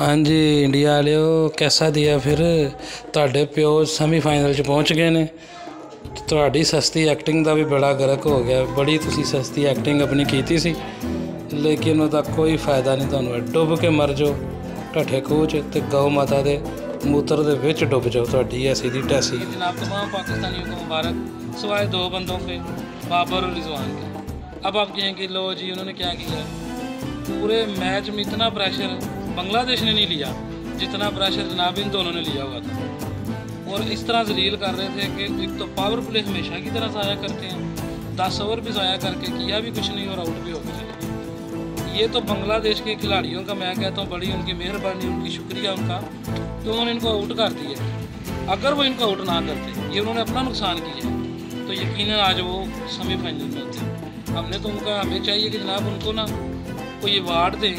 हाँ जी इंडिया वालियो, कैसा दिया फिर ਤੁਹਾਡੇ ਪਿਓ ਸੈਮੀਫਾਈਨਲ 'ਚ ਪਹੁੰਚ ਗਏ ਨੇ। ਤੁਹਾਡੀ ਸਸਤੀ ਐਕਟਿੰਗ ਦਾ ਵੀ ਬੜਾ ਗਰਕ ਹੋ ਗਿਆ। ਬੜੀ ਤੁਸੀਂ ਸਸਤੀ ਐਕਟਿੰਗ ਆਪਣੀ ਕੀਤੀ ਸੀ, ਲੇਕਿਨ ਉਹਦਾ ਕੋਈ ਫਾਇਦਾ ਨਹੀਂ। ਤੁਹਾਨੂੰ ਡੁੱਬ ਕੇ ਮਰ ਜਾਓ ਢੱਠੇ ਖੂਹ 'ਚ ਤੇ गौ माता ਦੇ मूत्र ਦੇ ਵਿੱਚ डुब जाओ। ਤੁਹਾਡੀ ऐसी दी टैसी। जनाब तमाम पाकिस्तानियों को मुबारक, सिवाय दो बंदों के, बाबर और रिजवान के। अब आप कहेंगे लो जी उन्होंने क्या किया। पूरे मैच में इतना प्रेशर बांग्लादेश ने नहीं लिया जितना प्रेशर जनाब इन दोनों ने लिया हुआ था, और इस तरह जलील कर रहे थे कि एक तो पावर प्ले हमेशा की तरह ज़ाया करते हैं, 10 ओवर भी ज़ाया करके किया भी कुछ नहीं और आउट भी होकर चले गए। ये तो बांग्लादेश के खिलाड़ियों का मैं कहता हूँ बड़ी उनकी मेहरबानी, उनकी शुक्रिया उनका कि उन्होंने इनको आउट कर दिया। अगर वो इनको आउट ना करते, ये उन्होंने अपना नुकसान किया, तो यकीनन आज वो सेमीफाइनल में होते। हमने तो उनका हमें चाहिए कि जनाब उनको ना कोई अवार्ड दें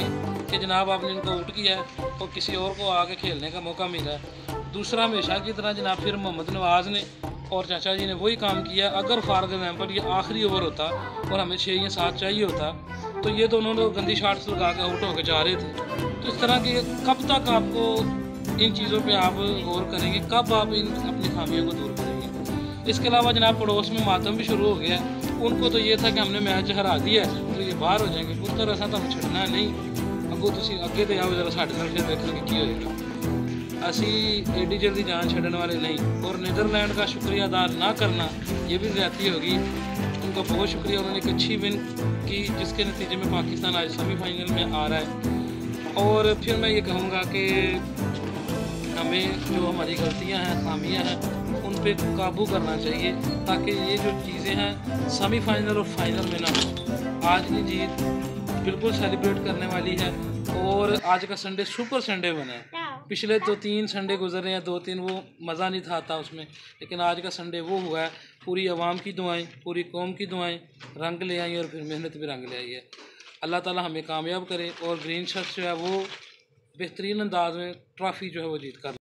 कि जनाब आपने इनको आउट किया है और किसी और को आगे खेलने का मौका मिला है। दूसरा हमेशा की तरह जनाब फिर मोहम्मद नवाज़ ने और चाचा जी ने वही काम किया। अगर फॉर एग्जाम्पल ये आखिरी ओवर होता और हमें 6 या 7 चाहिए होता, तो ये दोनों लोग गंदी शॉट्स लगा के आउट होकर जा रहे थे। तो इस तरह के कब तक आपको इन चीज़ों पे आप गौर करेंगे, कब आप इन अपनी खामियों को दूर करेंगे। इसके अलावा जनाब पड़ोस में मातम भी शुरू हो गया। उनको तो ये था कि हमने मैच हरा दिया तो ये बाहर हो जाएंगे, पुत्र ऐसा तो हम छड़ना नहीं। अगो तुम अगे तो आओ जरा साढ़े नाल फिर देखो की होएगा। असी एडी जल्दी जान छड़ने वाले नहीं। और नीदरलैंड का शुक्रिया अदा ना करना ये भी ज़्यादती होगी। उनका बहुत शुक्रिया, उन्होंने एक अच्छी विन की जिसके नतीजे में पाकिस्तान आज सेमीफाइनल में आ रहा है। और फिर मैं ये कहूँगा कि हमें जो हमारी गलतियां हैं, खामियां हैं, उन पे काबू करना चाहिए ताकि ये जो चीज़ें हैं सेमीफाइनल और फाइनल में ना हो। आज की जीत बिल्कुल सेलिब्रेट करने वाली है और आज का संडे सुपर संडे बना है। पिछले 2-3 संडे गुजरे हैं, 2-3 वो मज़ा नहीं था आता उसमें, लेकिन आज का संडे वो हुआ है। पूरी आवाम की दुआएं, पूरी कौम की दुआएं रंग ले आई और फिर मेहनत भी रंग ले आई है। अल्लाह ताला हमें कामयाब करे और ग्रीन शर्ट जो है वो बेहतरीन अंदाज में ट्रॉफ़ी जो है वो जीत कर